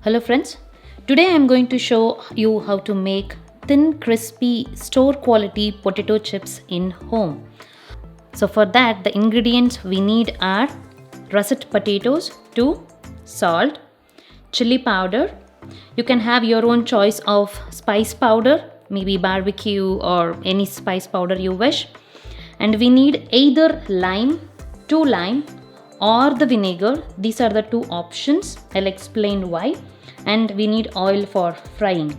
Hello friends, today I am going to show you how to make thin crispy store quality potato chips in home. So for that the ingredients we need are russet potatoes, 2, salt, chili powder. You can have your own choice of spice powder, maybe barbecue or any spice powder you wish. And we need either lime, 2 lime, or the vinegar. These are the two options. I'll explain why. And we need oil for frying.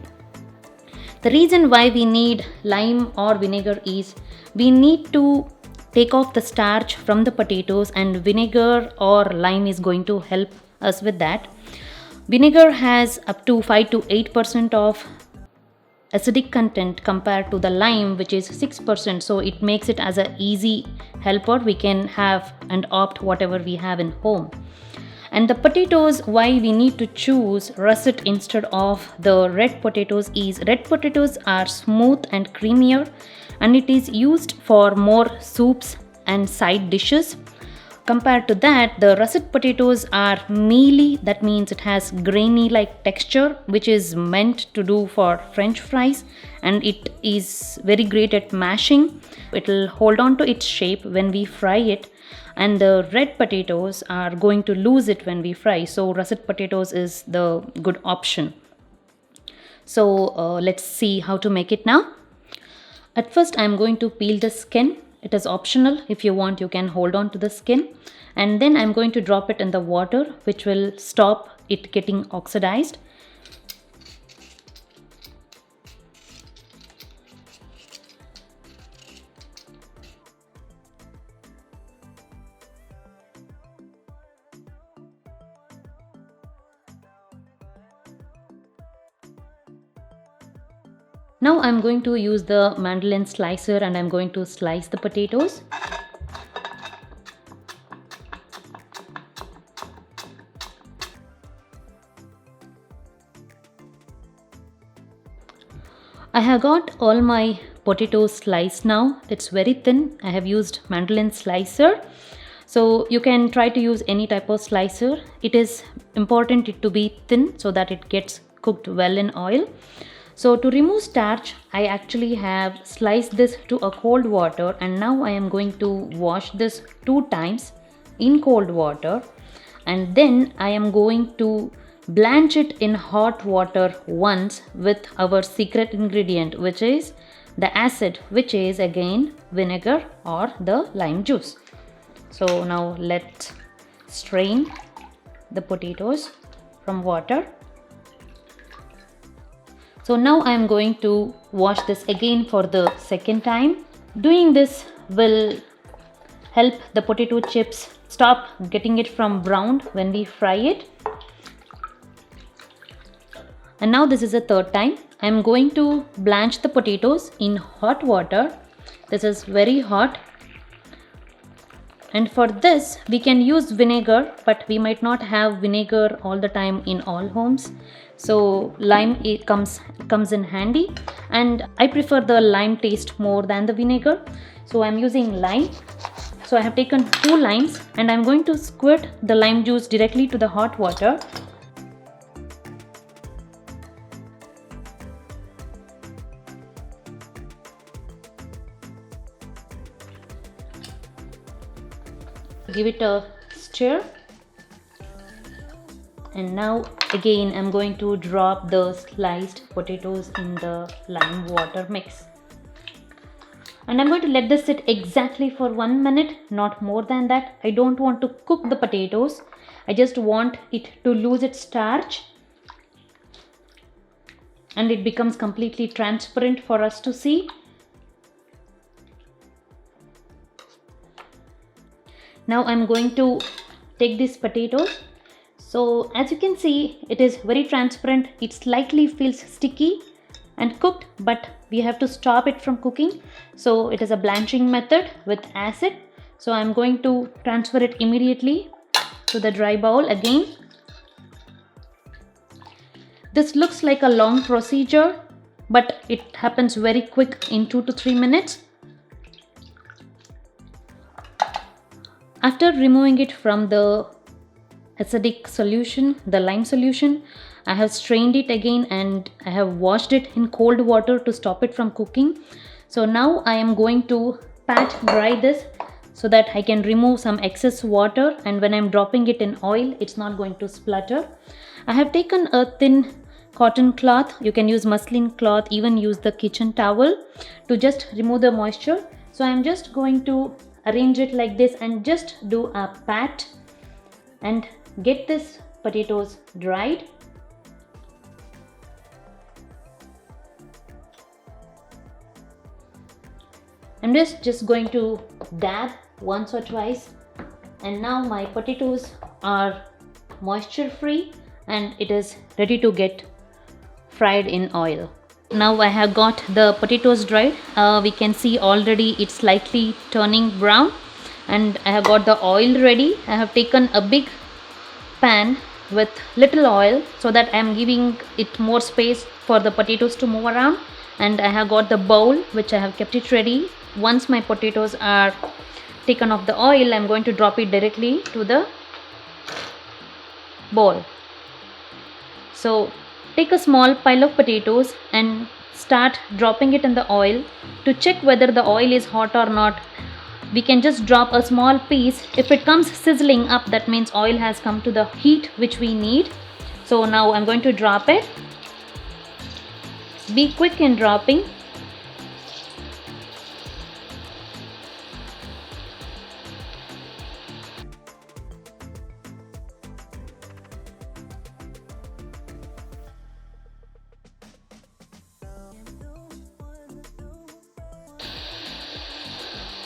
The reason why we need lime or vinegar is we need to take off the starch from the potatoes, and vinegar or lime is going to help us with that. Vinegar has up to 5 to 8% of acidic content compared to the lime, which is 6%, so it makes it as an easy helper. We can have and opt whatever we have in home. And the potatoes, why we need to choose russet instead of the red potatoes is red potatoes are smooth and creamier, and it is used for more soups and side dishes. Compared to that, the russet potatoes are mealy, that means it has grainy like texture, which is meant to do for French fries, and it is very great at mashing. It will hold on to its shape when we fry it, and the red potatoes are going to lose it when we fry, so russet potatoes is the good option. So let's see how to make it now. At first I am going to peel the skin. It is optional. If you want, you can hold on to the skin. And then I'm going to drop it in the water, which will stop it getting oxidized. Now I'm going to use the mandolin slicer and I'm going to slice the potatoes. I have got all my potatoes sliced now. It's very thin. I have used mandolin slicer. So you can try to use any type of slicer. It is important it to be thin so that it gets cooked well in oil. So to remove starch, I actually have sliced this to a cold water, and now I am going to wash this 2 times in cold water, and then I am going to blanch it in hot water once with our secret ingredient, which is the acid, which is again vinegar or the lime juice. So now let's strain the potatoes from water. So now I am going to wash this again for the second time. Doing this will help the potato chips stop getting it from browned when we fry it. And now this is the third time. I am going to blanch the potatoes in hot water. This is very hot. And for this we can use vinegar, but we might not have vinegar all the time in all homes. So lime comes in handy, and I prefer the lime taste more than the vinegar. So I'm using lime. So I have taken 2 limes and I'm going to squirt the lime juice directly to the hot water. Give it a stir, and now again I'm going to drop the sliced potatoes in the lime water mix, and I'm going to let this sit exactly for 1 minute, not more than that. I don't want to cook the potatoes, I just want it to lose its starch and it becomes completely transparent for us to see. Now I'm going to take these potatoes. So as you can see, it is very transparent. It slightly feels sticky and cooked, but we have to stop it from cooking. So it is a blanching method with acid. So I'm going to transfer it immediately to the dry bowl again. This looks like a long procedure, but it happens very quick in 2 to 3 minutes. After removing it from the acidic solution, the lime solution, I have strained it again and I have washed it in cold water to stop it from cooking. So now I am going to pat dry this so that I can remove some excess water, and when I'm dropping it in oil, it's not going to splutter. I have taken a thin cotton cloth. You can use muslin cloth, even use the kitchen towel to just remove the moisture. So I'm just going to arrange it like this and just do a pat and get this potatoes dried. I'm just going to dab once or twice, and now my potatoes are moisture free and it is ready to get fried in oil. Now I have got the potatoes dried. We can see already it's slightly turning brown, and I have got the oil ready. I have taken a big pan with little oil so that I am giving it more space for the potatoes to move around, and I have got the bowl which I have kept it ready. Once my potatoes are taken off the oil, I am going to drop it directly to the bowl. So take a small pile of potatoes and start dropping it in the oil. To check whether the oil is hot or not, we can just drop a small piece. If it comes sizzling up, that means oil has come to the heat which we need. So now I'm going to drop it. Be quick in dropping.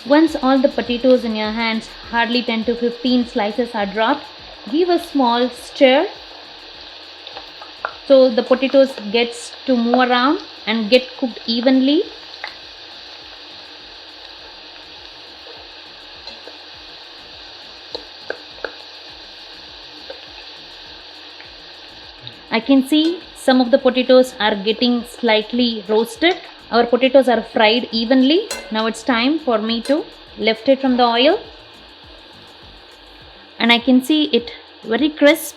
Once all the potatoes in your hands, hardly 10 to 15 slices are dropped, give a small stir so the potatoes gets to move around and get cooked evenly. I can see some of the potatoes are getting slightly roasted. Our potatoes are fried evenly. Now it's time for me to lift it from the oil, and I can see it very crisp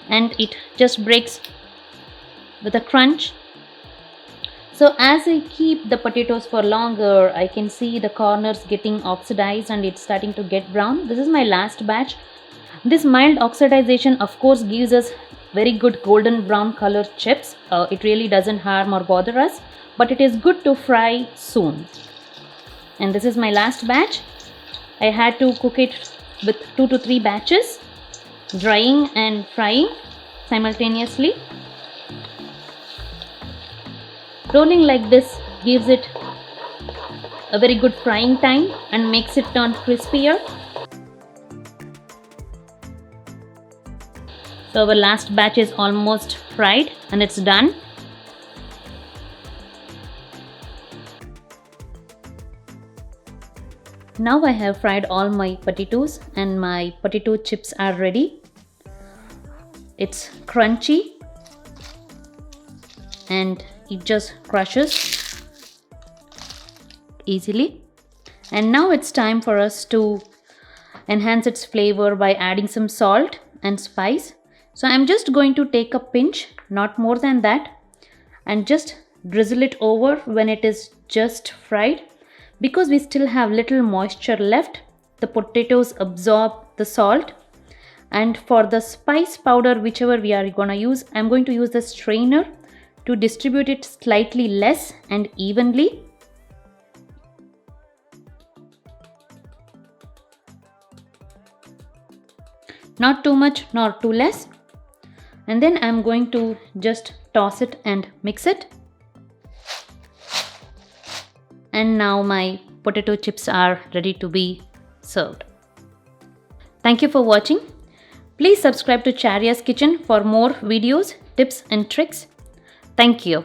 and it just breaks with a crunch. So as I keep the potatoes for longer, I can see the corners getting oxidized and it's starting to get brown. This is my last batch. This mild oxidization of course gives us very good golden brown color chips. It really doesn't harm or bother us, but it is good to fry soon. And this is my last batch. I had to cook it with 2 to 3 batches, drying and frying simultaneously. Rolling like this gives it a very good frying time and makes it turn crispier. So our last batch is almost fried and it's done. Now I have fried all my potatoes and my potato chips are ready. It's crunchy and it just crushes easily. And now it's time for us to enhance its flavor by adding some salt and spice. So I'm just going to take a pinch, not more than that, and just drizzle it over when it is just fried. Because we still have little moisture left, the potatoes absorb the salt. And for the spice powder, whichever we are going to use, I'm going to use the strainer to distribute it slightly less and evenly. Not too much nor too less. And then I'm going to just toss it and mix it. And now my potato chips are ready to be served. Thank you for watching. Please subscribe to Charyas Kitchen for more videos, tips and tricks. Thank you.